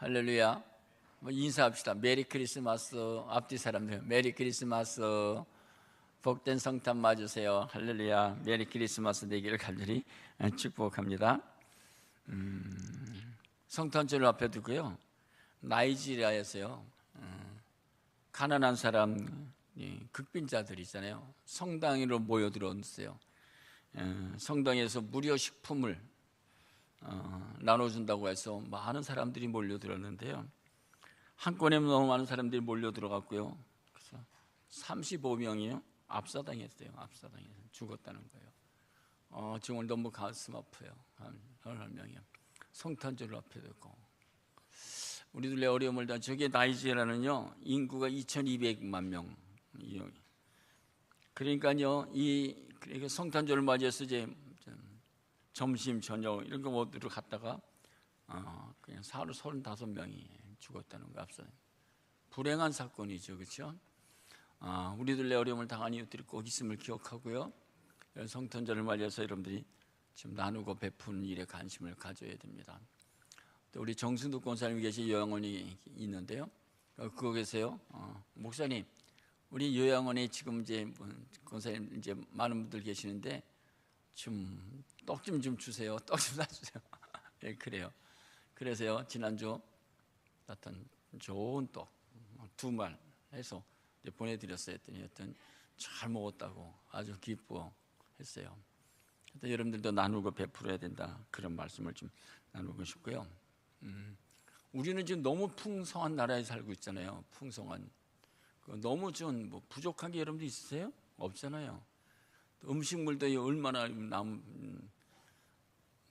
할렐루야. 인사합시다. 메리 크리스마스. 앞뒤 사람들 메리 크리스마스. 복된 성탄 맞으세요. 할렐루야. 메리 크리스마스 되기를 간절히 축복합니다. 성탄절 앞에 두고요, 나이지리아에서요, 가난한 사람 극빈자들 있잖아요, 성당으로 모여들었어요. 성당에서 무료 식품을 나눠준다고 해서 많은 사람들이 몰려들었는데요, 한꺼번에 너무 많은 사람들이 몰려들어갔고요, 그래서 35명이요 압사당했어요. 압사당해서 죽었다는 거예요. 정말 너무 가슴 아파요. 한 8명이요 성탄절 앞에 두고 우리들의 어려움을 다. 저게 나이지리아는요, 인구가 2200만 명. 그러니까요, 그러니까 성탄절을 맞이해서 이제 점심 저녁 이런 거 모두를 갔다가 그냥 하루 35명이 죽었다는 거. 앞서 불행한 사건이죠, 그렇죠? 우리들의 어려움을 당한 이웃들이 꼭 있음을 기억하고요, 성탄절을 맞이해서 여러분들이 지금 나누고 베푸는 일에 관심을 가져야 됩니다. 또 우리 정순득 권사님이 계신 요양원이 있는데요, 거기서요, 목사님, 우리 요양원에 지금 이제 권사님 이제 많은 분들 계시는데 좀 떡 좀 주세요. 떡 좀 사주세요. 네, 그래요. 그래서요, 지난주 어떤 좋은 떡 2말 해서 보내드렸어요. 했더니 잘 먹었다고 아주 기뻐했어요. 여러분들도 나누고 베풀어야 된다, 그런 말씀을 좀 나누고 싶고요. 우리는 지금 너무 풍성한 나라에 살고 있잖아요. 풍성한, 너무 좀 부족한 게 여러분들 있으세요? 없잖아요. 음식물도 얼마나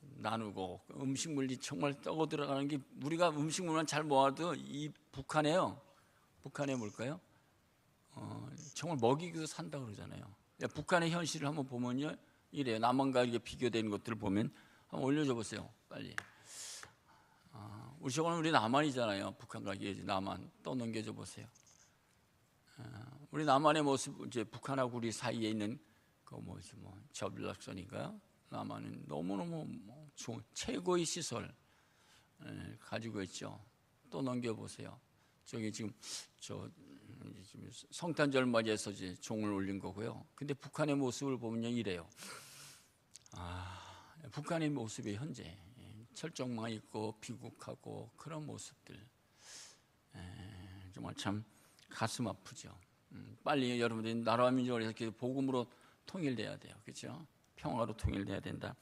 나누고, 음식물이 정말 떠고 들어가는 게, 우리가 음식물만 잘 모아도 이 북한에요, 북한에 뭘까요? 정말 먹이기도 산다 그러잖아요. 북한의 현실을 한번 보면요, 이래요. 남한과 이게 비교되는 것들을 보면 한번 올려줘 보세요, 빨리. 우리 남한이잖아요. 북한과 이게 남한 또 넘겨줘 보세요. 우리 남한의 모습, 이제 북한하고 우리 사이에 있는 저빌락선인가요? 남한은 너무너무 좋은 최고의 시설 가지고 있죠. 또 넘겨보세요. 저기 지금 성탄절 맞이해서 이제 종을 올린 거고요. 근데 북한의 모습을 보면요, 이래요. 북한의 모습이 현재 철쭉만 있고 비국하고 그런 모습들, 정말 참 가슴 아프죠. 빨리 여러분들이 나라와 민족을 해서 복음으로 통일돼야 돼요, 그렇죠? 평화로 통일돼야 된다,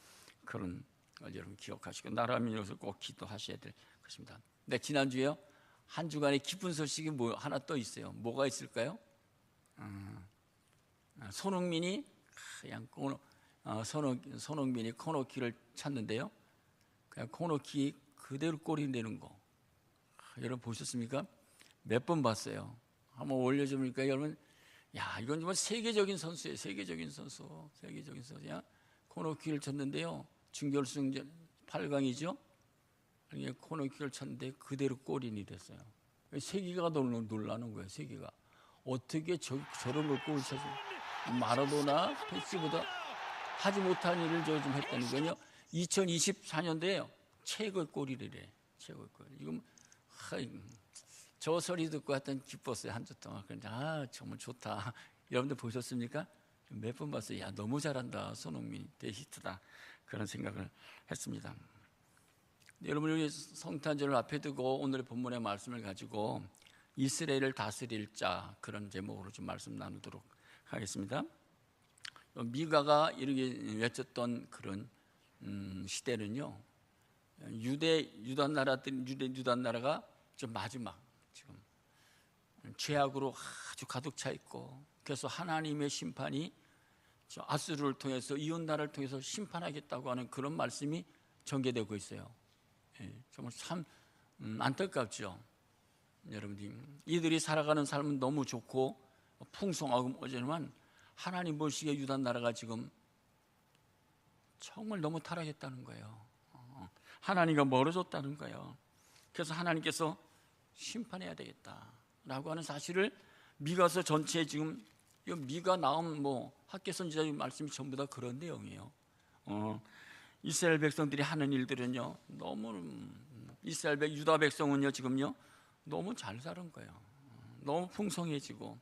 그런 걸 여러분 기억하시고 나라와 민족에서 꼭 기도하셔야 될 것입니다. 근데 지난주에요, 한 주간의 기쁜 소식이 하나 또 있어요. 뭐가 있을까요? 손흥민이 그냥 손흥민이 코너킥을 찼는데요, 그냥 코너킥 그대로 골이 되는 거, 여러분 보셨습니까? 몇 번 봤어요. 한번 올려줍니까 여러분? 야, 이건 정말 세계적인 선수예요. 세계적인 선수야. 코너킥을 쳤는데요, 준결승전 8강이죠. 코너킥을 쳤는데 그대로 골인이 됐어요. 세계가 놀라는 거예요. 세계가 어떻게 저런 걸 골을 쳐서, 마라도나 페시보다 하지 못한 일을 좀 했다는 거요. 2024년도에 최고의 골이래. 최고의 골. 이건 저 소리 듣고 하여튼 기뻤어요, 한 주 동안. 정말 좋다. 여러분들 보셨습니까? 몇 번 봤어요. 야, 너무 잘한다, 손흥민 데히트다, 그런 생각을 했습니다. 여러분, 우리 성탄절을 앞에 두고 오늘의 본문의 말씀을 가지고 이스라엘을 다스릴 자, 그런 제목으로 좀 말씀 나누도록 하겠습니다. 미가가 이렇게 외쳤던 그런 시대는요, 유다 나라가 좀 마지막, 지금 죄악으로 아주 가득 차 있고, 그래서 하나님의 심판이 아수르를 통해서, 이웃 나라를 통해서 심판하겠다고 하는 그런 말씀이 전개되고 있어요. 정말 참 안타깝죠. 여러분들, 이들이 살아가는 삶은 너무 좋고 풍성하고 멋지지만 하나님 보시기에 유다 나라가 지금 정말 너무 타락했다는 거예요. 하나님과 멀어졌다는 거예요. 그래서 하나님께서 심판해야 되겠다라고 하는 사실을 미가서 전체에, 지금 미가 나온 학개 선지자의 말씀이 전부 다 그런 내용이에요. 이스라엘 백성들이 하는 일들은요, 너무 이스라엘 유다 백성은요 지금요 너무 잘 사는 거예요. 너무 풍성해지고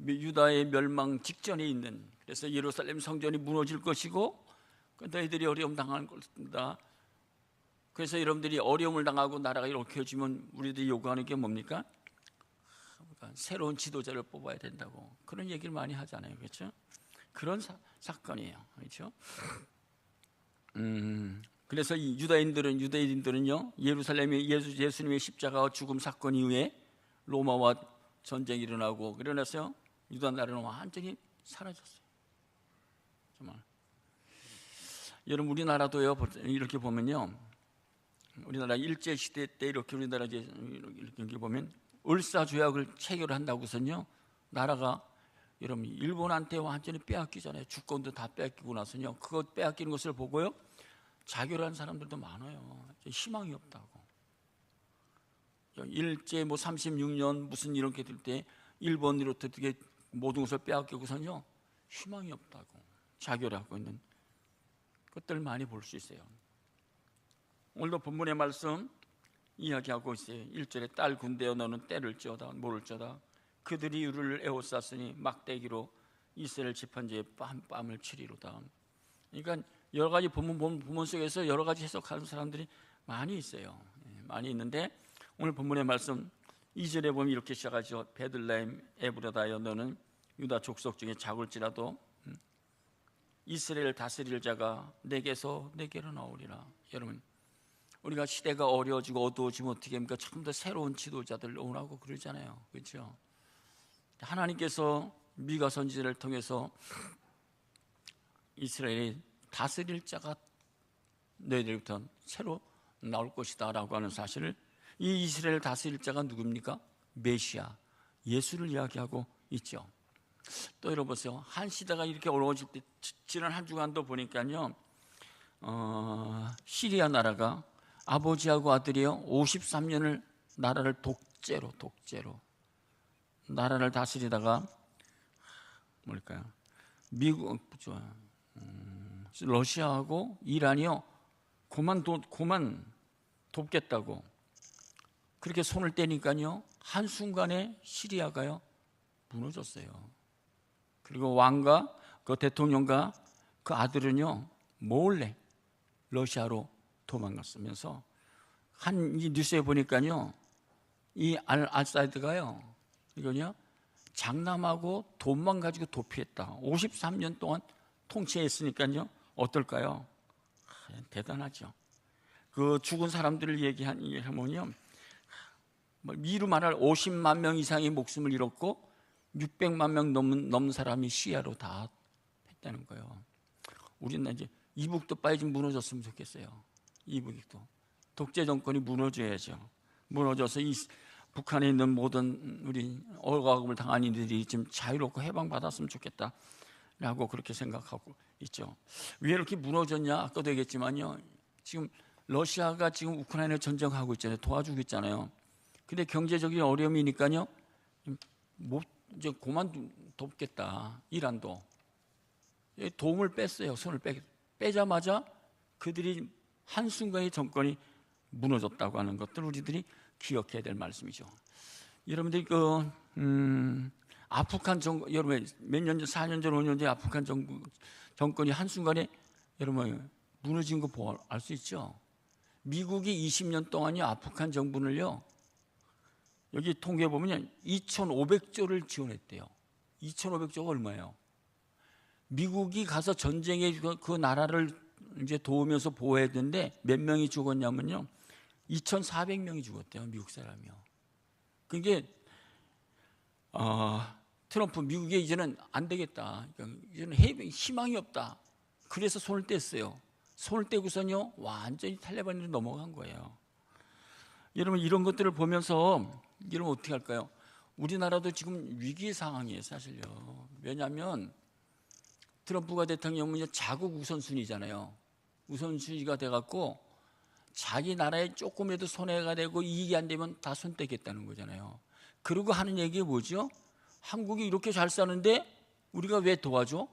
유다의 멸망 직전에 있는, 그래서 예루살렘 성전이 무너질 것이고 너희들이 어려움 당할 것이다. 그래서 여러분들이 어려움을 당하고 나라가 이렇게 해지면 우리들이 요구하는 게 뭡니까? 새로운 지도자를 뽑아야 된다고 그런 얘기를 많이 하잖아요. 그렇죠? 그런 사건이에요. 그렇죠? 그래서 이 유대인들은요 예루살렘의 예수님의 십자가와 죽음 사건 이후에 로마와 전쟁이 일어나고 그러나서 유다 나라는 완전히 사라졌어요. 정말. 여러분 우리나라도요 이렇게 보면요, 우리나라 일제 시대 때 이렇게 우리나라 이렇게 보면 을사조약을 체결한다고서는요 나라가 여러분 일본한테 완전히 빼앗기잖아요. 주권도 다 빼앗기고 나서요 그거 빼앗기는 것을 보고요 자결한 사람들도 많아요. 희망이 없다고. 일제 36년 무슨 이렇게 될 때 일본으로부터 되게 모든 것을 빼앗기고서는요 희망이 없다고 자결하고 있는 것들 많이 볼 수 있어요. 오늘도 본문의 말씀 이야기하고 있어요. 1절에 딸 군대여 너는 때를 찌어다 모를지어다 그들이 우리를 에워쌌으니 막대기로 이스라엘 집한지에 뺨을 치리로다. 그러니까 여러 가지 본문 속에서 여러 가지 해석하는 사람들이 많이 있어요. 많이 있는데 오늘 본문의 말씀 2절에 보면 이렇게 시작하죠. 베들레헴 에브라다여 너는 유다 족속 중에 작을지라도 이스라엘 다스릴 자가 내게서 내게로 나오리라. 여러분 우리가 시대가 어려워지고 어두워지면 어떻게 합니까? 참 더 새로운 지도자들 오라고 그러잖아요. 그렇죠? 하나님께서 미가 선지자를 통해서 이스라엘이 다스릴 자가 너희들부터 새로 나올 것이다 라고 하는 사실을, 이 이스라엘 다스릴 자가 누굽니까? 메시아 예수를 이야기하고 있죠. 또 여러분보세요. 한 시대가 이렇게 어려워질 때 지난 한 주간도 보니까요 시리아 나라가 아버지하고 아들이요 53년을 나라를 독재로 나라를 다스리다가 뭘까요? 미국 러시아하고 이란이요 고만 돕겠다고 그렇게 손을 떼니까요 한순간에 시리아가요 무너졌어요. 그리고 왕과 그 대통령과 그 아들은요 몰래 러시아로 도망갔으면서 이 뉴스에 보니까요 이 알사이드가요 이거요 장남하고 돈만 가지고 도피했다. 53년 동안 통치했으니까요 어떨까요? 대단하죠. 그 죽은 사람들을 얘기하면요 미루 말할 50만 명 이상의 목숨을 잃었고 600만 명 넘는 사람이 시야로 다 했다는 거예요. 우리는 이제 이북도 빨리 좀 무너졌으면 좋겠어요. 이북도 독재 정권이 무너져야죠. 무너져서 이 북한에 있는 모든 우리 억압을 당한 이들이 지금 자유롭고 해방받았으면 좋겠다라고 그렇게 생각하고 있죠. 왜 이렇게 무너졌냐? 아까도 얘기했지만요. 지금 러시아가 지금 우크라이나 전쟁하고 있잖아요. 도와주고 있잖아요. 근데 경제적인 어려움이니까요. 이제 그만 돕겠다. 이란도 도움을 뺐어요. 손을 빼자마자 그들이 한순간에 정권이 무너졌다고 하는 것들 우리들이 기억해야 될 말씀이죠. 여러분들이 아프간 정권, 여러분 몇 년 전, 4년 전, 5년 전 아프간 정권이 한순간에 여러분 무너진 거 알 수 있죠. 미국이 20년 동안요 아프간 정부를요 여기 통계 보면 2,500조를 지원했대요. 2,500조가 얼마예요? 미국이 가서 전쟁에 그 나라를 이제 도우면서 보호해야 되는데 몇 명이 죽었냐면요 2,400명이 죽었대요. 미국 사람이요. 그게 트럼프 미국에 이제는 안 되겠다. 이제는 희망이 없다. 그래서 손을 뗐어요. 손을 떼고서는요 완전히 탈레반으로 넘어간 거예요. 여러분 이런 것들을 보면서 여러분 어떻게 할까요? 우리나라도 지금 위기 상황이에요 사실요. 왜냐하면 트럼프가 대통령은 자국 우선순위잖아요. 우선순위가 돼갖고 자기 나라에 조금이라도 손해가 되고 이익이 안 되면 다 손 떼겠다는 거잖아요. 그리고 하는 얘기가 뭐죠? 한국이 이렇게 잘 사는데 우리가 왜 도와줘?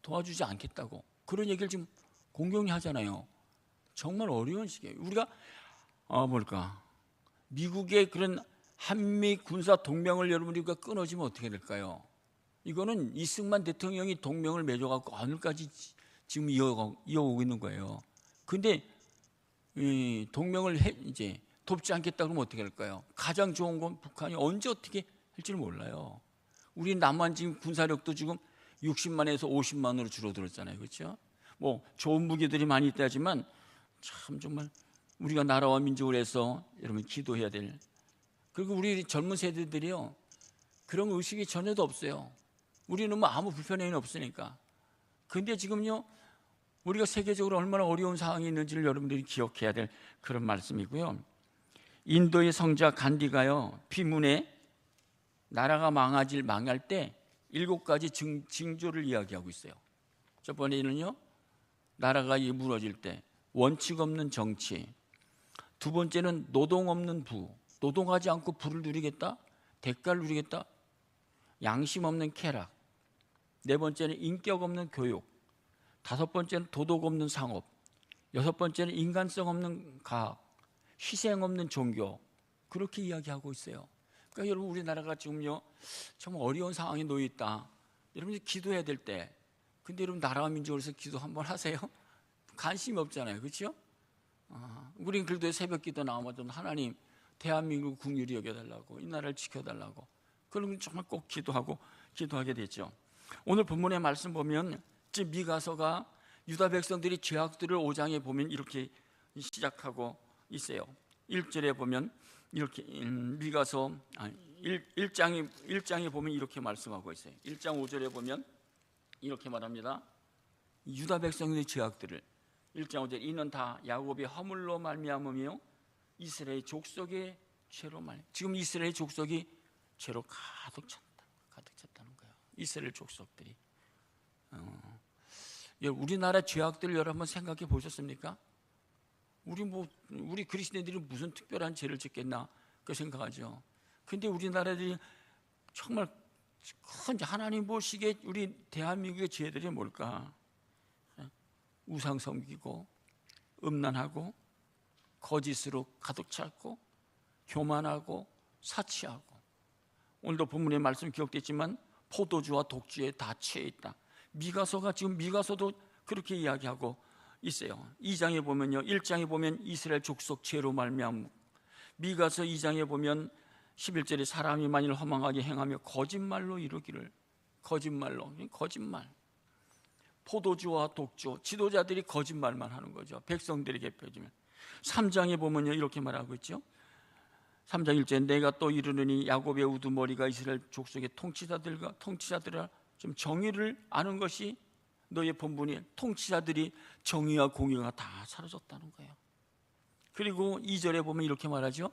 도와주지 않겠다고 그런 얘기를 지금 공경히 하잖아요. 정말 어려운 시기예요. 우리가 뭘까? 미국의 그런 한미 군사 동맹을 여러분이 끊어지면 어떻게 될까요? 이거는 이승만 대통령이 동맹을 맺어갖고 오늘까지 지금 이어오고 있는 거예요. 근데 이 동맹을 이제 돕지 않겠다 그러면 어떻게 할까요? 가장 좋은 건 북한이 언제 어떻게 할지를 몰라요. 우리 남한 지금 군사력도 지금 60만에서 50만으로 줄어들었잖아요. 그렇죠? 뭐 좋은 무기들이 많이 있다지만 참 정말 우리가 나라와 민족을 해서 여러분 기도해야 될, 그리고 우리 젊은 세대들이요 그런 의식이 전혀도 없어요. 우리는 뭐 아무 불편함이 없으니까. 근데 지금요 우리가 세계적으로 얼마나 어려운 상황이 있는지를 여러분들이 기억해야 될 그런 말씀이고요. 인도의 성자 간디가요 비문에 나라가 망할 때 7가지 징조를 이야기하고 있어요. 첫 번째는요 나라가 무너질 때 원칙 없는 정치, 두 번째는 노동 없는 부, 노동하지 않고 부를 누리겠다, 대가를 누리겠다, 양심 없는 쾌락, 네 번째는 인격 없는 교육, 다섯 번째는 도덕 없는 상업, 여섯 번째는 인간성 없는 과학, 희생 없는 종교, 그렇게 이야기하고 있어요. 그러니까 여러분 우리나라가 지금요 정말 어려운 상황에 놓여 있다. 여러분이 기도해야 될 때, 근데 여러분 나라와 민족을 위해서 기도 한번 하세요? 관심이 없잖아요. 그렇죠? 우리는 그래도 새벽 기도 나오면 좀 하나님 대한민국 국률이 여겨달라고, 이 나라를 지켜달라고, 그러면 정말 꼭 기도하게 되죠. 오늘 본문의 말씀 보면 지금 미가서가 유다 백성들이 죄악들을 5장에 보면 이렇게 시작하고 있어요. 1절에 보면 이렇게 미가서 1장에 보면 이렇게 말씀하고 있어요. 1장 5절에 보면 이렇게 말합니다. 유다 백성들의 죄악들을 1장 5절, 이는 다 야곱의 허물로 말미암으며 이스라엘 족속의 죄로 지금 이스라엘 족속이 죄로 가득 찼다는 거예요. 이스라엘 족속들이. 우리나라 죄악들을 여러분 한번 생각해 보셨습니까? 우리 그리스도인들이 무슨 특별한 죄를 짓겠나 그 생각하죠. 근데 우리나라들이 정말 큰 하나님 보시기에 우리 대한민국의 죄들이 뭘까? 우상 섬기고 음란하고 거짓으로 가득 찼고 교만하고 사치하고, 오늘도 본문의 말씀 기억됐지만 포도주와 독주에 다 취해 있다. 미가서도 그렇게 이야기하고 있어요. 2장에 보면요, 1장에 보면 이스라엘 족속 죄로 말미암고, 미가서 2장에 보면 11절에 사람이 만일 허망하게 행하며 거짓말로 이루기를, 거짓말, 포도주와 독주, 지도자들이 거짓말만 하는 거죠. 백성들에게 펴주면. 3장에 보면요 이렇게 말하고 있죠. 3장 1절에 내가 또 이르느니 야곱의 우두머리가 이스라엘 족속의 통치자들아 좀 정의를 아는 것이 너의 본분이, 통치자들이 정의와 공의가 다 사라졌다는 거예요. 그리고 2절에 보면 이렇게 말하죠.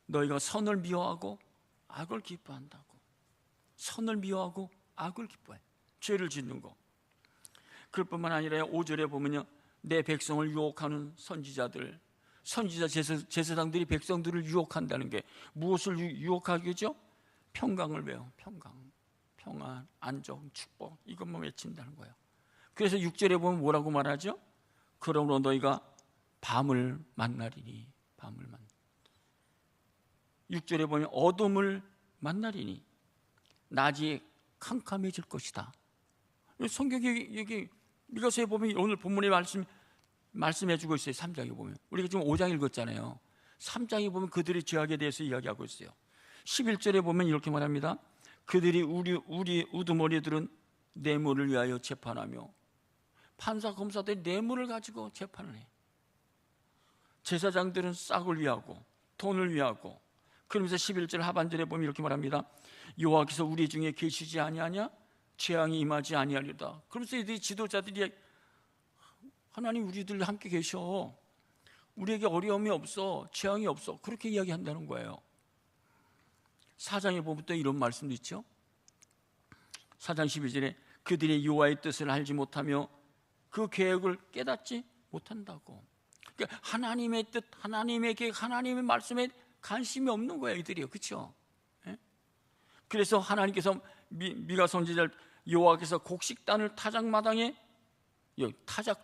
너희가 선을 미워하고 악을 기뻐한다고. 선을 미워하고 악을 기뻐해. 죄를 짓는 거. 그럴 뿐만 아니라 5절에 보면요, 내 백성을 유혹하는 선지자 제사장들이 백성들을 유혹한다는 게 무엇을 유혹하겠죠? 평강을 외워. 평안, 안정, 축복, 이것만 외친다는 거예요. 그래서 6절에 보면 뭐라고 말하죠? 그러므로 너희가 밤을 만나리니, 6절에 보면 어둠을 만나리니 낮이 캄캄해질 것이다. 성경이 여기 미가서에 보면 오늘 본문의 말씀해주고 있어요. 3장에 보면 우리가 지금 5장 읽었잖아요. 3장에 보면 그들의 죄악에 대해서 이야기하고 있어요. 11절에 보면 이렇게 말합니다. 그들이 우리 우두머리들은 뇌물을 위하여 재판하며, 판사 검사들이 뇌물을 가지고 재판을 해. 제사장들은 싹을 위하고 돈을 위하고. 그러면서 11절 하반절에 보면 이렇게 말합니다. 여호와께서 우리 중에 계시지 아니하냐? 재앙이 임하지 아니하리다. 그러면서 이 지도자들이 하나님 우리들 함께 계셔, 우리에게 어려움이 없어, 재앙이 없어, 그렇게 이야기한다는 거예요. 4장에 보면 또 이런 말씀도 있죠. 4장 12절에 그들이 여호와의 뜻을 알지 못하며 그 계획을 깨닫지 못한다고. 그러니까 하나님의 뜻, 하나님의 계획, 하나님의 말씀에 관심이 없는 거예요, 이들이요. 그렇죠? 그래서 하나님께서 미가 선지자를, 여호와께서 곡식단을 타작마당에,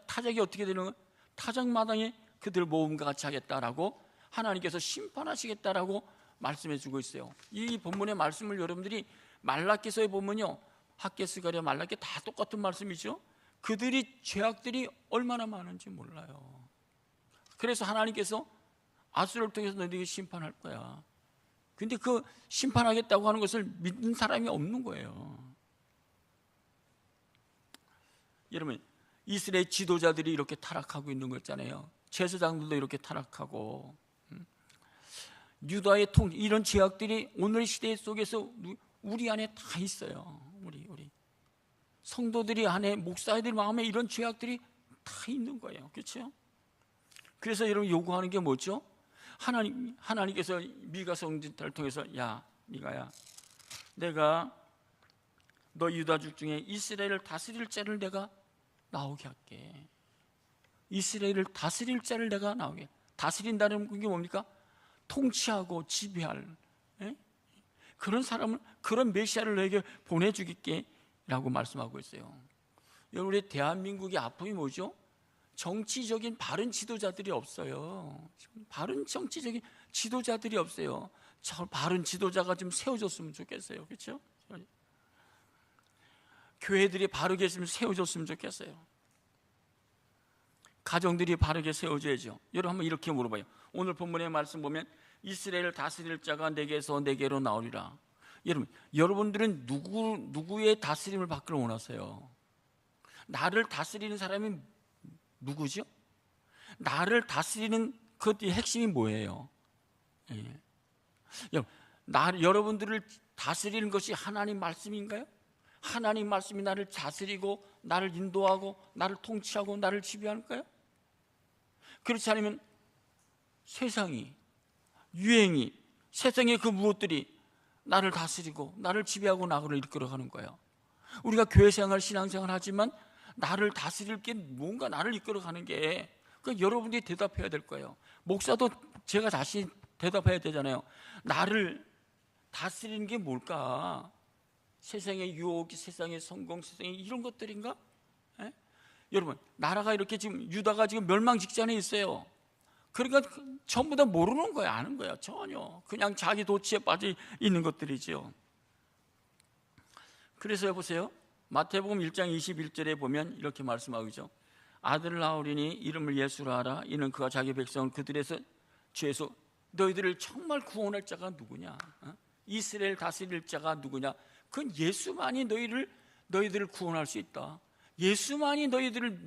타작이 어떻게 되는 거예요? 타작마당에 그들 모험과 같이 하겠다라고 하나님께서 심판하시겠다라고 말씀해 주고 있어요. 이 본문의 말씀을 여러분들이 말라기서에 보면요, 학개스가랴 말라기 다 똑같은 말씀이죠. 그들이 죄악들이 얼마나 많은지 몰라요. 그래서 하나님께서 아수르를 통해서 너희에게 심판할 거야. 근데 그 심판하겠다고 하는 것을 믿는 사람이 없는 거예요. 여러분, 이스라엘 지도자들이 이렇게 타락하고 있는 거 있잖아요. 제사장들도 이렇게 타락하고, 유다의 이런 죄악들이 오늘 시대 속에서 우리 안에 다 있어요. 우리 성도들이 안에, 목사들 마음에 이런 죄악들이 다 있는 거예요. 그렇죠? 그래서 여러분 요구하는 게 뭐죠? 하나님께서 미가 선지자를 통해서, 야 미가야, 내가 너 유다족 중에 이스라엘을 다스릴 자를 내가 나오게 할게. 이스라엘을 다스릴 자를 내가 나오게. 다스린다는 게 뭡니까? 통치하고 지배할, 그런 사람을, 그런 메시아를 너에게 보내주겠게 라고 말씀하고 있어요. 여러분, 우리 대한민국의 아픔이 뭐죠? 정치적인 바른 지도자들이 없어요. 바른 정치적인 지도자들이 없어요. 바른 지도자가 좀 세워졌으면 좋겠어요. 그렇죠? 교회들이 바르게 세워졌으면 좋겠어요. 가정들이 바르게 세워져야죠. 여러분 한번 이렇게 물어봐요. 오늘 본문의 말씀 보면 이스라엘을 다스릴 자가 내게서 내게로 나오리라. 여러분들은 누구의 다스림을 받기를 원하세요? 나를 다스리는 사람이 누구죠? 나를 다스리는 그 핵심이 뭐예요? 여러분들을 다스리는 것이 하나님 말씀인가요? 하나님 말씀이 나를 다스리고 나를 인도하고 나를 통치하고 나를 지배할까요? 그렇지 않으면 세상이, 유행이, 세상의 그 무엇들이 나를 다스리고 나를 지배하고 나를 이끌어가는 거예요. 우리가 교회생활, 신앙생활 하지만 나를 다스릴 게 뭔가, 나를 이끌어가는 게, 여러분들이 대답해야 될 거예요. 목사도 제가 다시 대답해야 되잖아요. 나를 다스리는 게 뭘까? 세상의 유혹, 세상의 성공, 세상의 이런 것들인가? 여러분, 나라가 이렇게 지금, 유다가 지금 멸망 직전에 있어요. 그러니까 전부 다 모르는 거예요. 아는 거예요. 전혀 그냥 자기 도취에 빠져 있는 것들이죠. 그래서 여보세요, 마태복음 1장 21절에 보면 이렇게 말씀하고 있죠. 아들을 낳으리니 이름을 예수라 하라. 이는 그가 자기 백성을 그들에서 죄에서, 너희들을 정말 구원할 자가 누구냐? 이스라엘 다스릴 자가 누구냐? 그건 예수만이 너희들을 구원할 수 있다. 예수만이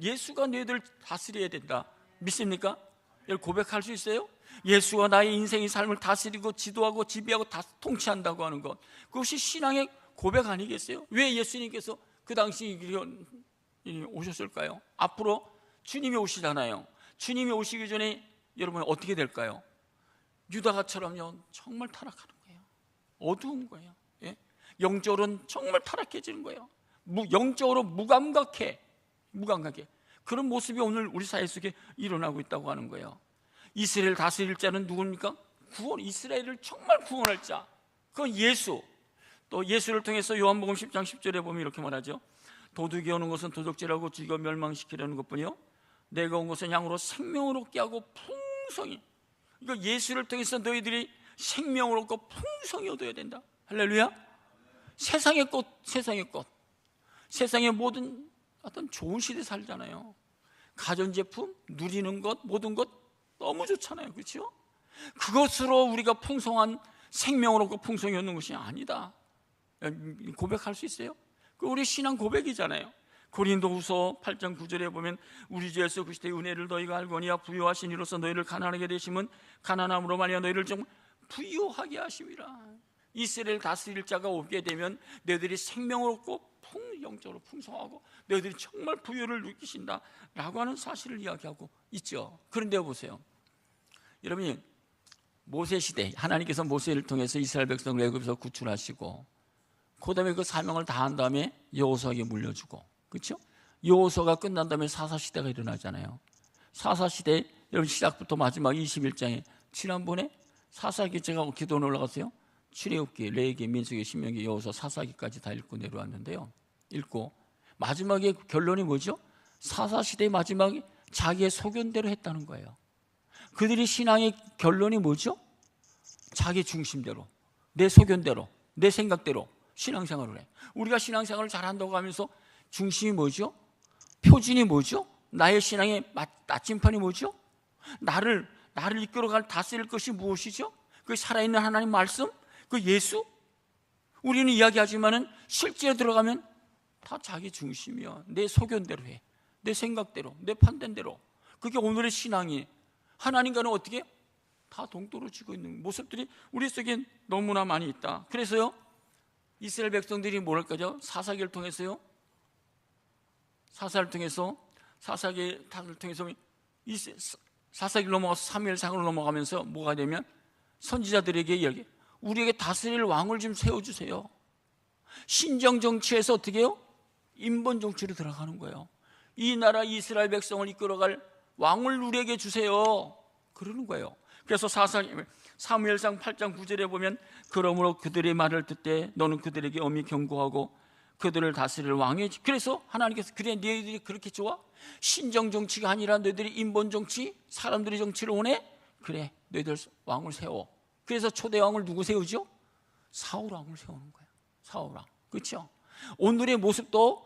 예수가 너희들을 다스려야 된다. 믿습니까? 고백할 수 있어요? 예수가 나의 인생의 삶을 다스리고 지도하고 지배하고 다 통치한다고 하는 것, 그것이 신앙의 고백 아니겠어요? 왜 예수님께서 그 당시 오셨을까요? 앞으로 주님이 오시잖아요. 주님이 오시기 전에 여러분 어떻게 될까요? 유다가처럼요, 정말 타락하는 거예요. 어두운 거예요. 영적으로는 정말 타락해지는 거예요. 영적으로 무감각해. 그런 모습이 오늘 우리 사회 속에 일어나고 있다고 하는 거예요. 이스라엘 다스릴 자는 누굽니까? 이스라엘을 정말 구원할 자, 그건 예수. 또 예수를 통해서 요한복음 10장 10절에 보면 이렇게 말하죠. 도둑이 오는 것은 도둑질하고 죽여 멸망시키려는 것뿐이요, 내가 온 것은 양으로 생명을 얻게 하고 풍성히. 그러니까 예수를 통해서 너희들이 생명을 얻고 풍성히 얻어야 된다. 할렐루야. 세상의 것, 세상의 모든 어떤 좋은 시대 살잖아요. 가전제품, 누리는 것, 모든 것 너무 좋잖아요. 그렇죠? 그것으로 우리가 풍성한 생명을 얻고 풍성히 얻는 것이 아니다. 고백할 수 있어요? 그 우리 신앙 고백이잖아요. 고린도후서 8장 9절에 보면 우리 주 예수 그리스도의 은혜를 너희가 알거니와 부요하신 이로써 너희를 가난하게 되심은 가난함으로 말이야 너희를 좀 부요하게 하심이라. 이스라엘 다스릴 자가 오게 되면 너희들이 생명을 얻고 영적으로 풍성하고 너희들이 정말 부요를 느끼신다 라고 하는 사실을 이야기하고 있죠. 그런데 보세요, 여러분이 모세 시대, 하나님께서 모세를 통해서 이스라엘 백성을 애굽에서 구출하시고 그 다음에 그 사명을 다한 다음에 여호수아에게 물려주고, 그렇죠? 여호수아가 끝난 다음에 사사시대가 일어나잖아요. 사사시대, 여러분 시작부터 마지막 21장에 지난번에 사사기, 제가 기도원 올라갔어요. 출애굽기, 레위기, 민수기, 신명기, 여호수아, 사사기까지 다 읽고 내려왔는데요. 읽고 마지막에 결론이 뭐죠? 사사시대의 마지막에 자기의 소견대로 했다는 거예요. 그들이 신앙의 결론이 뭐죠? 자기 중심대로, 내 소견대로, 내 생각대로 신앙생활을 해. 우리가 신앙생활을 잘한다고 하면서 중심이 뭐죠? 표준이 뭐죠? 나의 신앙의 나침판이 뭐죠? 나를 이끌어갈 다스릴 것이 무엇이죠? 그 살아있는 하나님 말씀? 그 예수? 우리는 이야기하지만은 실제로 들어가면 다 자기 중심이야. 내 소견대로 해. 내 생각대로, 내 판단대로. 그게 오늘의 신앙이. 하나님과는 어떻게? 다 동떨어지고 있는 모습들이 우리 속에 너무나 많이 있다. 그래서요, 이스라엘 백성들이 뭐랄까죠? 사사기를 통해서요, 사사기를 통해서 사사기를 넘어가서 사무엘상으로 넘어가면서 뭐가 되면 선지자들에게 이야기, 우리에게 다스릴 왕을 좀 세워주세요. 신정 정치에서 어떻게 해요? 인본 정치로 들어가는 거예요. 이 나라 이스라엘 백성을 이끌어갈 왕을 우리에게 주세요. 그러는 거예요. 그래서 사무엘상 8장 9절에 보면, 그러므로 그들의 말을 듣되 너는 그들에게 엄히 경고하고 그들을 다스릴 왕이. 그래서 하나님께서, 그래 너희들이 그렇게 좋아? 신정 정치가 아니라 너희들이 인본 정치, 사람들의 정치를 원해? 그래, 너희들 왕을 세워. 그래서 초대 왕을 누구 세우죠? 사울 왕을 세우는 거예요. 사울 왕. 그렇죠? 오늘의 모습도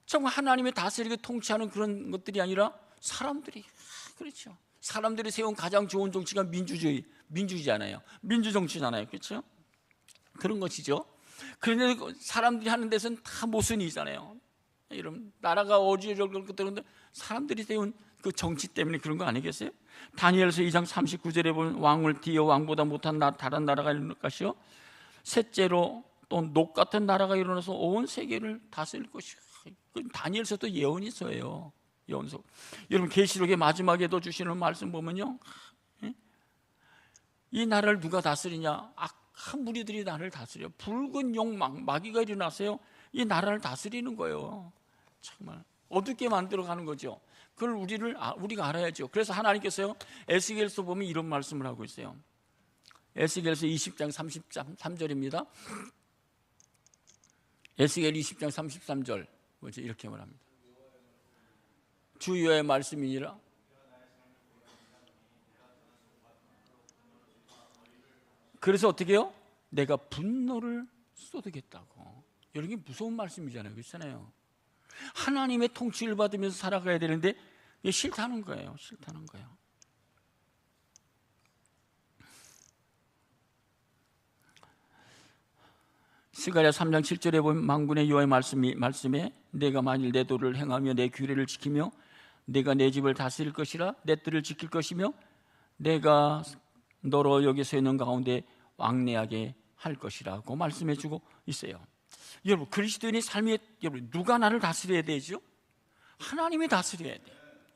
정말 하나님의 다스리고 통치하는 그런 것들이 아니라 사람들이, 그렇죠, 사람들이 세운 가장 좋은 정치가 민주주의잖아요. 민주정치잖아요. 그렇죠? 그런 것이죠. 그런데 사람들이 하는 데서는 다 모순이잖아요. 이런 나라가 어지러울 것들은 사람들이 세운 그 정치 때문에 그런 거 아니겠어요? 다니엘서 2장 39절에 보면, 왕을 뒤어 왕보다 못한 다른 나라가 일어날 것이요, 셋째로 또 녹 같은 나라가 일어나서 온 세계를 다스릴 것이요. 다니엘서도 예언이서예요. 예언서. 여러분, 계시록의 마지막에도 주시는 말씀 보면요, 이 나라를 누가 다스리냐? 악한 무리들이 나라를 다스려. 붉은 용 마귀가 일어나서요, 이 나라를 다스리는 거예요. 정말 어둡게 만들어가는 거죠. 그걸 우리가 알아야죠. 그래서 하나님께서요, 에스겔서 보면 이런 말씀을 하고 있어요. 에스겔서 20장 33절입니다. 에스겔 20장 33절 뭐죠? 이렇게 말합니다. 주 여호와의 말씀이니라. 그래서 어떻게 해요? 내가 분노를 쏟으겠다고. 여러분, 무서운 말씀이잖아요. 그렇잖아요. 하나님의 통치를 받으면서 살아가야 되는데 이게 싫다는 거예요. 싫다는 거예요. 스가랴 3장 7절에 보면, 만군의 여호와의 말씀에 내가 만일 내 도를 행하며 내 규례를 지키며 내가 내 집을 다스릴 것이라, 내 뜰을 지킬 것이며 내가 너로 여기 서 있는 가운데 왕래하게 할 것이라고 말씀해 주고 있어요. 여러분, 그리스도인의 삶에, 여러분, 누가 나를 다스려야 되죠? 하나님이 다스려야 돼.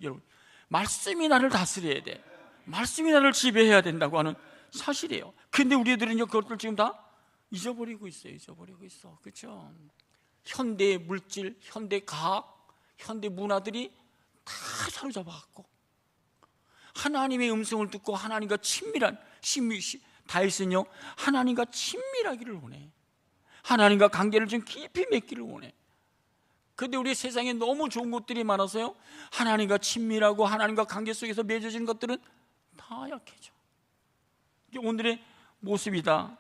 여러분, 말씀이 나를 다스려야 돼. 말씀이 나를 지배해야 된다고 하는 사실이에요. 근데 우리들은요, 그것들 지금 다 잊어버리고 있어요. 잊어버리고 있어. 그렇죠? 현대 물질, 현대 과학, 현대 문화들이 다 사로잡아갖고 하나님의 음성을 듣고 하나님과 친밀한 다윗은요, 하나님과 친밀하기를 원해. 하나님과 관계를 좀 깊이 맺기를 원해. 그런데 우리 세상에 너무 좋은 것들이 많아서요, 하나님과 친밀하고 하나님과 관계 속에서 맺어진 것들은 다 약해져. 이게 오늘의 모습이다.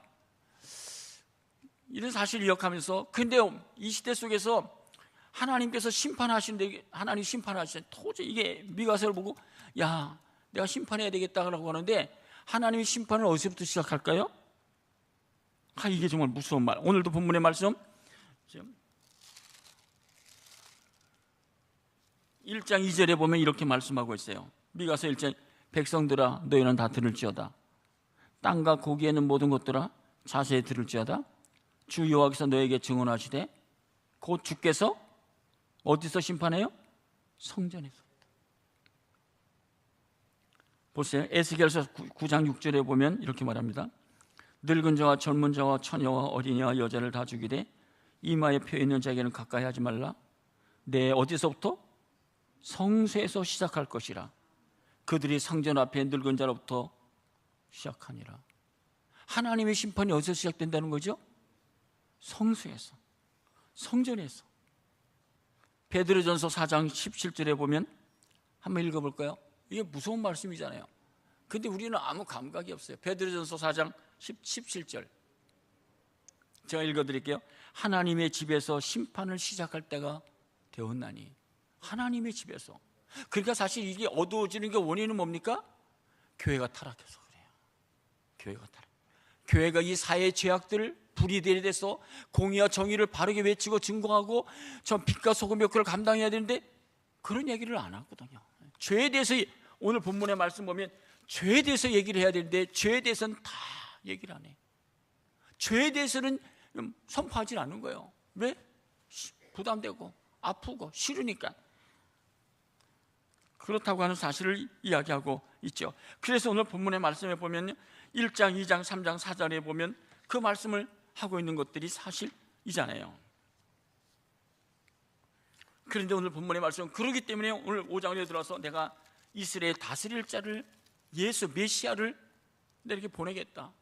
이런 사실을 기억하면서, 근데 이 시대 속에서 하나님께서 심판하시는데, 하나님 심판하시는데 도저히 이게 미가서를 보고, 야, 내가 심판해야 되겠다고 하는데, 하나님의 심판을 어디서부터 시작할까요? 이게 정말 무서운 말. 오늘도 본문의 말씀 1장 2절에 보면 이렇게 말씀하고 있어요. 미가서 1장, 백성들아 너희는 다 들을지어다. 땅과 고기에 있는 모든 것들아 자세히 들을지어다. 주 여호와께서 너에게 증언하시되, 곧 주께서 어디서 심판해요? 성전에서. 보세요. 에스겔서 9장 6절에 보면 이렇게 말합니다. 늙은 자와 젊은 자와 처녀와 어린이와 여자를 다 죽이되 이마에 펴 있는 자에게는 가까이 하지 말라. 내 어디서부터? 성소에서 시작할 것이라. 그들이 성전 앞에 늙은 자로부터 시작하니라. 하나님의 심판이 어디서 시작된다는 거죠? 성소에서, 성전에서. 베드로전서 4장 17절에 보면 한번 읽어볼까요? 이게 무서운 말씀이잖아요. 근데 우리는 아무 감각이 없어요. 베드로전서 4장 17절 제가 읽어드릴게요. 하나님의 집에서 심판을 시작할 때가 되었나니. 하나님의 집에서. 그러니까 사실 이게 어두워지는 게 원인은 뭡니까? 교회가 타락해서 그래요. 교회가 타락. 교회가 이 사회의 죄악들을 불이 대리돼서 공의와 정의를 바르게 외치고 증거하고 전 빛과 소금 역할을 감당해야 되는데 그런 얘기를 안 하거든요. 죄에 대해서 오늘 본문의 말씀 보면 죄에 대해서 얘기를 해야 되는데 죄에 대해서는 다 얘기를 안 해요. 죄에 대해서는 선포하지 않는 거예요. 왜? 부담되고 아프고 싫으니까. 그렇다고 하는 사실을 이야기하고 있죠. 그래서 오늘 본문의 말씀에 보면 1장, 2장, 3장, 4절에 보면 그 말씀을 하고 있는 것들이 사실이잖아요. 그런데 오늘 본문의 말씀은 그러기 때문에 오늘 5장에 들어서 내가 이스라엘 다스릴 자를 예수 메시아를 이렇게 보내겠다.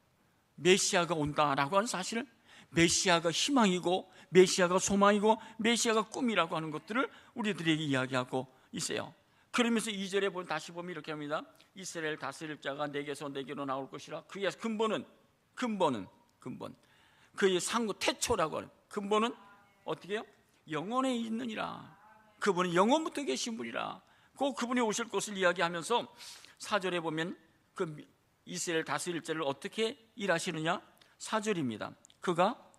메시아가 온다라고 하는 사실을 메시아가 희망이고 메시아가 소망이고 메시아가 꿈이라고 하는 것들을 우리들에게 이야기하고 있어요. 그러면서 2절에 보면 다시 보면 이렇게 합니다. 이스라엘 다스릴 자가 내게서 내게로 나올 것이라. 그의 근본 그의 상고 태초라고 하는 근본은 어떻게 해요? 영원에 있느니라. 그분은 영원부터 계신 분이라. 그분이 오실 것을 이야기하면서 4절에 보면 그 이스라엘 다스릴 자를 어떻게 일하시느냐? 4절입니다. 그가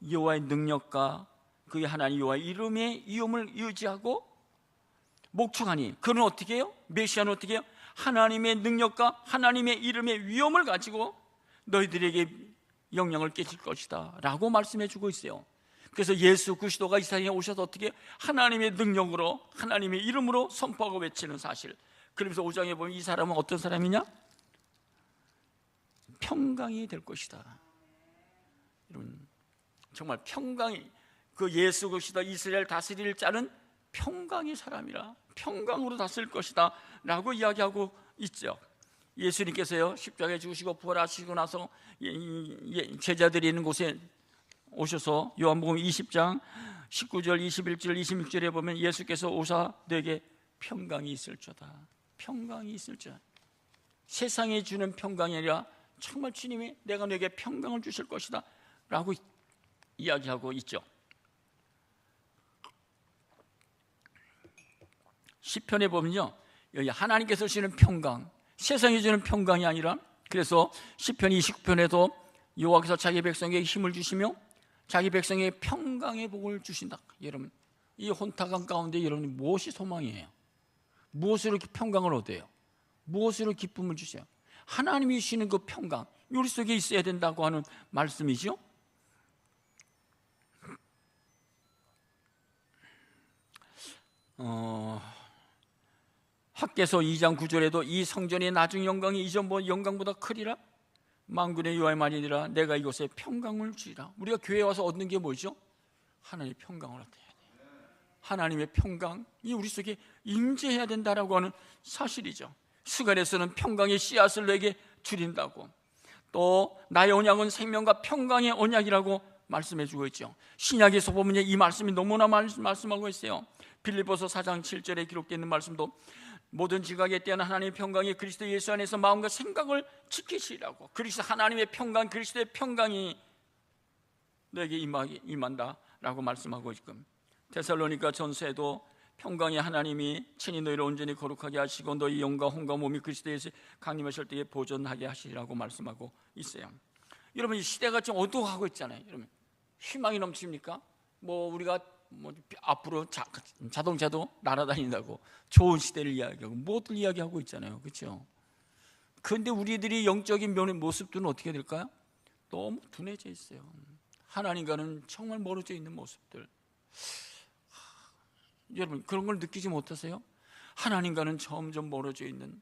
여호와의 능력과 그의 하나님 여호와의 이름의 위엄을 의지하고 목축하니. 그는 어떻게 해요? 메시아는 어떻게 해요? 하나님의 능력과 하나님의 이름의 위엄을 가지고 너희들에게 영향을 끼칠 것이다 라고 말씀해 주고 있어요. 그래서 예수 그리스도가 이 세상에 오셔서 어떻게 하나님의 능력으로 하나님의 이름으로 선포하고 외치는 사실. 그러면서 5장에 보면 이 사람은 어떤 사람이냐? 평강이 될 것이다. 여러분, 정말 평강이, 그 예수 그리스도 이스라엘 다스릴 자는 평강의 사람이라, 평강으로 다스릴 것이다 라고 이야기하고 있죠. 예수님께서요 십자가에 죽으시고 부활하시고 나서 제자들이 있는 곳에 오셔서 요한복음 20장 19절 21절 26절에 보면 예수께서 오사 너에게 평강이 있을지어다. 평강이 있을지어다. 세상에 주는 평강이 아니라 정말 주님이 내가 너에게 평강을 주실 것이다 라고 이야기하고 있죠. 시편에 보면요 여기 하나님께서 주시는 평강, 세상이 주는 평강이 아니라, 그래서 시편 29편에도 여호와께서 자기 백성에게 힘을 주시며 자기 백성에게 평강의 복을 주신다. 여러분, 이 혼탁한 가운데 여러분 무엇이 소망이에요? 무엇으로 평강을 얻어요? 무엇으로 기쁨을 주세요? 하나님이 주시는 그 평강, 우리 속에 있어야 된다고 하는 말씀이죠. 학개서 2장 9절에도 이 성전의 나중 영광이 이전 영광보다 크리라. 만군의 여호와의 말이니라. 내가 이곳에 평강을 주리라. 우리가 교회에 와서 얻는 게 뭐죠? 하나님의 평강을 얻어야 돼요. 하나님의 평강이 우리 속에 임재해야 된다라고 하는 사실이죠. 스가랴서는 평강의 씨앗을 내게 주린다고, 또 나의 언약은 생명과 평강의 언약이라고 말씀해 주고 있죠. 신약에서 보면 이 말씀이 너무나 말씀하고 있어요. 빌립보서 4장 7절에 기록되어 있는 말씀도 모든 지각에 대한 하나님의 평강이 그리스도 예수 안에서 마음과 생각을 지키시라고. 그리스도 하나님의 평강, 그리스도의 평강이 너에게 임한다라고 말씀하고 있고, 데살로니가 전서에도 평강의 하나님이 친히 너희를 온전히 거룩하게 하시고 너희 영과 혼과 몸이 그리스도 예수에 강림하실 때에 보존하게 하시라고 말씀하고 있어요. 여러분, 이 시대가 좀 어두워가고 있잖아요. 여러분, 희망이 넘칩니까? 우리가 앞으로 자동차도 날아다닌다고 좋은 시대를 이야기하고 무엇을 이야기하고 있잖아요. 그렇죠? 그런데 우리들이 영적인 면의 모습들은 어떻게 될까요? 너무 둔해져 있어요. 하나님과는 정말 멀어져 있는 모습들. 여러분, 그런 걸 느끼지 못하세요? 하나님과는 점점 멀어져 있는,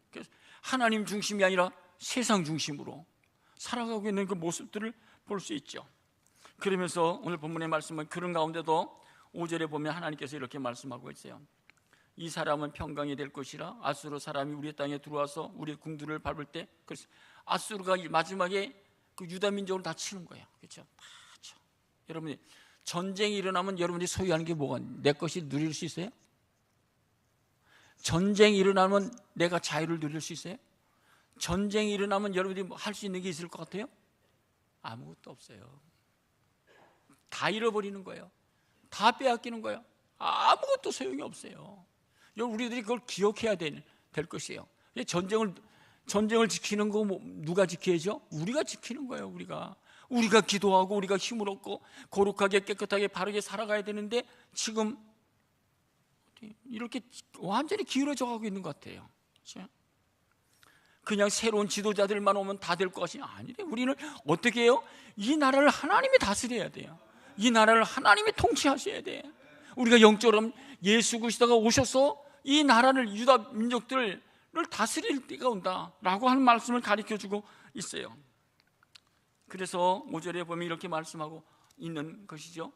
하나님 중심이 아니라 세상 중심으로 살아가고 있는 그 모습들을 볼 수 있죠. 그러면서 오늘 본문의 말씀은 그런 가운데도 5절에 보면 하나님께서 이렇게 말씀하고 있어요. 이 사람은 평강이 될 것이라. 아수르 사람이 우리 땅에 들어와서 우리 궁들을 밟을 때, 그래서 아수르가 마지막에 그 유다 민족을 다 치는 거예요. 그렇죠? 여러분이 전쟁이 일어나면 여러분이 소유하는 게 뭐가, 내 것이 누릴 수 있어요? 전쟁이 일어나면 내가 자유를 누릴 수 있어요? 전쟁이 일어나면 여러분들이 할 수 있는 게 있을 것 같아요? 아무것도 없어요. 다 잃어버리는 거예요. 다 빼앗기는 거예요. 아무것도 소용이 없어요. 우리들이 그걸 기억해야 될 것이에요. 전쟁을 지키는 거 누가 지켜야죠? 우리가 지키는 거예요. 우리가 기도하고 우리가 힘을 얻고 거룩하게 깨끗하게 바르게 살아가야 되는데 지금 이렇게 완전히 기울어져 가고 있는 것 같아요. 그렇죠? 그냥 새로운 지도자들만 오면 다 될 것이 아니래. 우리는 어떻게 해요? 이 나라를 하나님이 다스려야 돼요. 이 나라를 하나님이 통치하셔야 돼. 우리가 영적으로 예수 그리스도가 오셔서 이 나라를, 유다 민족들을 다스릴 때가 온다라고 하는 말씀을 가르쳐주고 있어요. 그래서 5절에 보면 이렇게 말씀하고 있는 것이죠.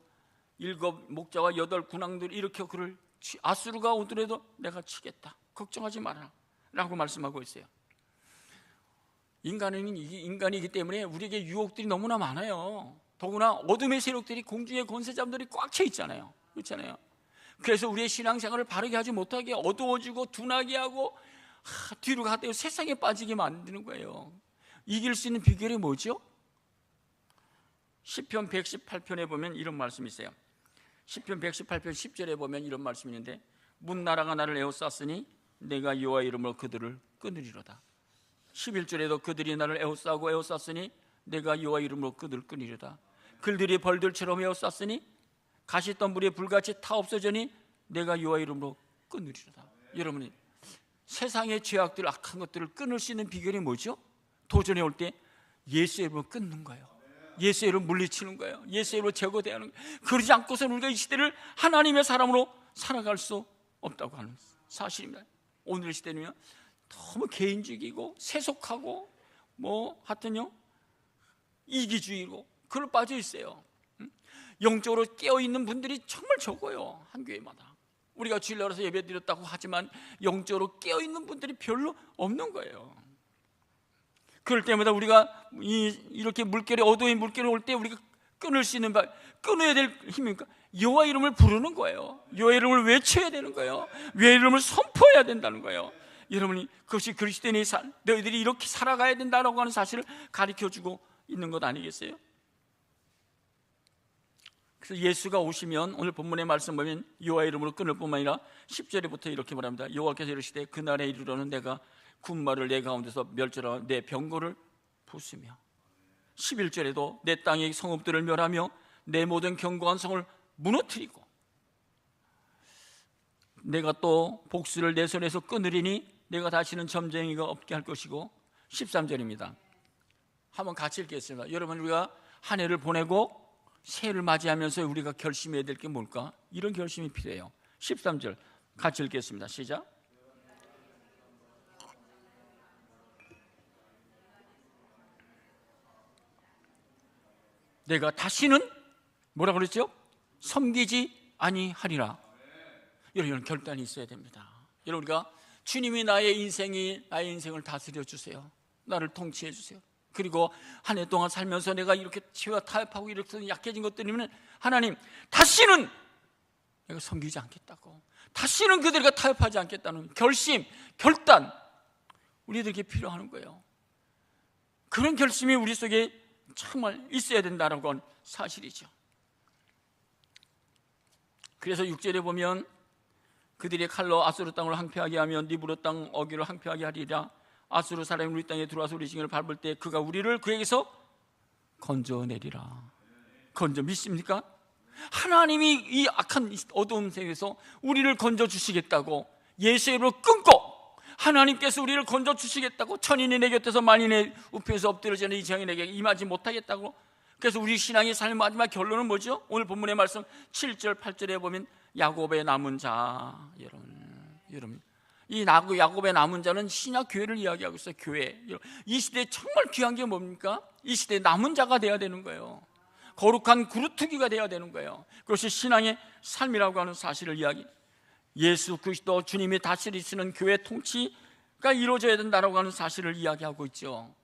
7 목자와 8 군왕들이 이렇게 그를 아수르가 오더라도 내가 치겠다, 걱정하지 마라 라고 말씀하고 있어요. 인간은 인간이기 때문에 우리에게 유혹들이 너무나 많아요. 더구나 어둠의 세력들이, 공중의 권세자들이 꽉 차 있잖아요. 그렇잖아요. 그래서 우리의 신앙생활을 바르게 하지 못하게 어두워지고 둔하게 하고 뒤로 가다가 세상에 빠지게 만드는 거예요. 이길 수 있는 비결이 뭐죠? 시편 118편에 보면 이런 말씀이 있어요. 시편 118편 10절에 보면 이런 말씀이 있는데, 문나라가 나를 에워쌌으니 내가 여호와 이름으로 그들을 끊으리로다. 11절에도 그들이 나를 에워쌌으니 내가 여호와 이름으로 그들을 끊으리로다. 그들이 벌들처럼 에워쌌으니 가시덤불이 불같이 타 없어지니 내가 여호와 이름으로 끊으리로다. 여러분이 세상의 죄악들, 악한 것들을 끊을 수 있는 비결이 뭐죠? 도전에 올 때 예수의 이름으로 끊는 거예요. 예수의 이름으로 물리치는 거예요. 예수의 이름으로 제거대하는 거예요. 그러지 않고서는 우리가 이 시대를 하나님의 사람으로 살아갈 수 없다고 하는 사실입니다. 오늘 시대는요, 너무 개인적이고 세속하고 하여튼요 이기주의고 그걸 빠져 있어요. 영적으로 깨어있는 분들이 정말 적어요. 한 교회마다. 우리가 주일 나라서 예배 드렸다고 하지만 영적으로 깨어있는 분들이 별로 없는 거예요. 그럴 때마다 우리가 이렇게 어두운 물결이 올 때 우리가 끊을 수 있는 끊어야 될 힘입니까? 여호와 이름을 부르는 거예요. 여호와 이름을 외쳐야 되는 거예요. 여호와 이름을 선포해야 된다는 거예요. 여러분이 그것이 그리스도인의 삶, 너희들이 이렇게 살아가야 된다라고 하는 사실을 가르쳐주고 있는 것 아니겠어요? 그래서 예수가 오시면 오늘 본문의 말씀 보면 여호와 이름으로 끊을 뿐만 아니라 10절에부터 이렇게 말합니다. 여호와께서 이르시되 그날에 이르러는 내가 군마를 내 가운데서 멸절하고 내 병거를 부수며, 11절에도 내 땅의 성읍들을 멸하며 내 모든 견고한 성을 무너뜨리고 내가 또 복수를 내 손에서 끊으리니 내가 다시는 점쟁이가 없게 할 것이고, 13절입니다. 한번 같이 읽겠습니다. 여러분, 우리가 한 해를 보내고 새해를 맞이하면서 우리가 결심해야 될 게 뭘까? 이런 결심이 필요해요. 13절 같이 읽겠습니다. 시작. 내가 다시는 뭐라고 그랬죠? 섬기지 아니하리라. 여러분, 결단이 있어야 됩니다. 여러분, 우리가 주님이 나의 인생을 다스려 주세요. 나를 통치해 주세요. 그리고 한 해 동안 살면서 내가 이렇게 죄와 타협하고 이렇게 약해진 것들이면 하나님, 다시는 내가 섬기지 않겠다고, 다시는 그들과 타협하지 않겠다는 결심, 결단, 우리들에게 필요한 거예요. 그런 결심이 우리 속에 정말 있어야 된다는 건 사실이죠. 그래서 6절에 보면 그들이 칼로 아수르 땅을 항폐하게 하며 니브로 땅 어귀를 항폐하게 하리라. 아수르 사람이 우리 땅에 들어와서 우리 징을 밟을 때 그가 우리를 그에게서 건져내리라. 믿습니까? 하나님이 이 악한 어두운 세계에서 우리를 건져주시겠다고, 예수의 이름으로 끊고 하나님께서 우리를 건져주시겠다고, 천인이 내 곁에서 만인의 우편에서 엎드려지는 이 재앙이 내게 임하지 못하겠다고. 그래서 우리 신앙의 삶의 마지막 결론은 뭐죠? 오늘 본문의 말씀 7절 8절에 보면 야곱의 남은 자. 여러분, 이 야곱의 남은 자는 신약 교회를 이야기하고 있어요. 교회. 이 시대에 정말 귀한 게 뭡니까? 이 시대에 남은 자가 돼야 되는 거예요. 거룩한 그루트기가 돼야 되는 거예요. 그것이 신앙의 삶이라고 하는 사실을 예수 그리스도 주님이 다스리시는 교회 통치가 이루어져야 된다고 하는 사실을 이야기하고 있죠.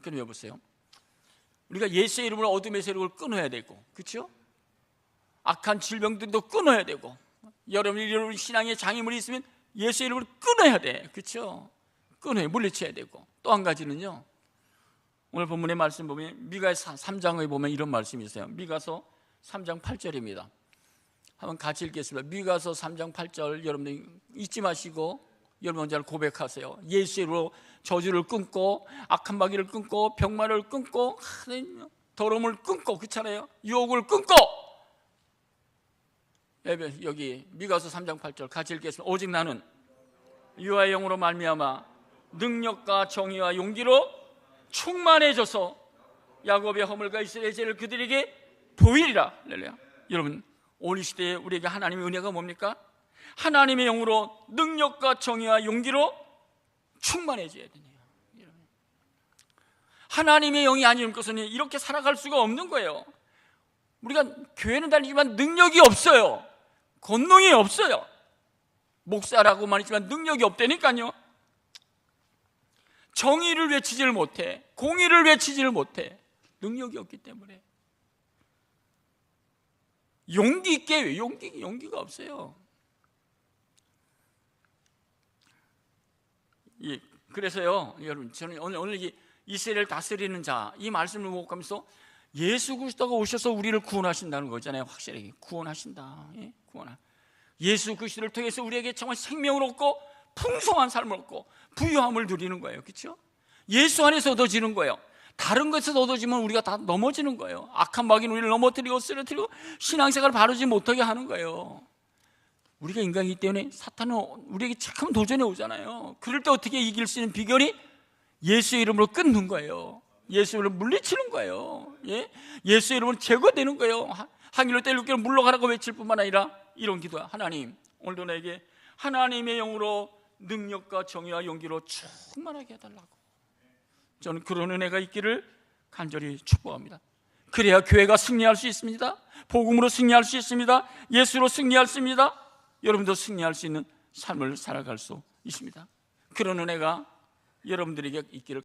그럼 여보세요, 우리가 예수의 이름으로 어둠의 세력을 끊어야 되고, 그렇죠? 악한 질병들도 끊어야 되고, 여러분 신앙의 장애물이 있으면 예수의 이름으로 끊어야 돼, 그렇죠? 끊어야 물리쳐야 되고, 또 한 가지는요, 오늘 본문의 말씀 보면 미가서 3장에 보면 이런 말씀이 있어요. 미가서 3장 8절입니다. 한번 같이 읽겠습니다. 미가서 3장 8절 여러분들 잊지 마시고 여러분 잘 고백하세요. 예수로 저주를 끊고 악한 마귀를 끊고 병마를 끊고 더러움을 끊고, 그렇잖아요. 유혹을 끊고. 여기 미가서 3장 8절 같이 읽겠습니다. 오직 나는 유아의 영으로 말미암아 능력과 정의와 용기로 충만해져서 야곱의 허물과 이스라엘의 죄를 그들에게 보이리라. 할렐루야. 여러분, 오늘 시대에 우리에게 하나님의 은혜가 뭡니까? 하나님의 영으로 능력과 정의와 용기로 충만해져야 되네요. 하나님의 영이 아니면 것은 이렇게 살아갈 수가 없는 거예요. 우리가 교회는 다니지만 능력이 없어요. 권능이 없어요. 목사라고만 했지만 능력이 없다니까요. 정의를 외치지를 못해, 공의를 외치지를 못해. 능력이 없기 때문에. 용기 있게 왜 용기가 없어요. 예, 그래서요, 여러분, 저는 오늘 이 이스라엘을 다스리는 자, 이 말씀을 먹으면서 예수 그리스도가 오셔서 우리를 구원하신다는 거잖아요. 확실하게 구원하신다. 예? 예수 그리스도를 통해서 우리에게 정말 생명을 얻고 풍성한 삶을 얻고 부유함을 누리는 거예요. 그렇죠? 예수 안에서 얻어지는 거예요. 다른 것에서 얻어지면 우리가 다 넘어지는 거예요. 악한 마귀는 우리를 넘어뜨리고 쓰러뜨리고 신앙생활을 바르지 못하게 하는 거예요. 우리가 인간이기 때문에 사탄은 우리에게 착하면 도전해 오잖아요. 그럴 때 어떻게 이길 수 있는 비결이 예수의 이름으로 끊는 거예요. 예수의 이름으로 물리치는 거예요. 예? 예수의 이름으로 제거되는 거예요. 하늘로 뗄육기로 물러가라고 외칠 뿐만 아니라 이런 기도야. 하나님, 오늘도 나에게 하나님의 영으로 능력과 정의와 용기로 충만하게 해달라고. 저는 그런 은혜가 있기를 간절히 축복합니다. 그래야 교회가 승리할 수 있습니다. 복음으로 승리할 수 있습니다. 예수로 승리할 수 있습니다. 여러분도 승리할 수 있는 삶을 살아갈 수 있습니다. 그런 은혜가 여러분들에게 있기를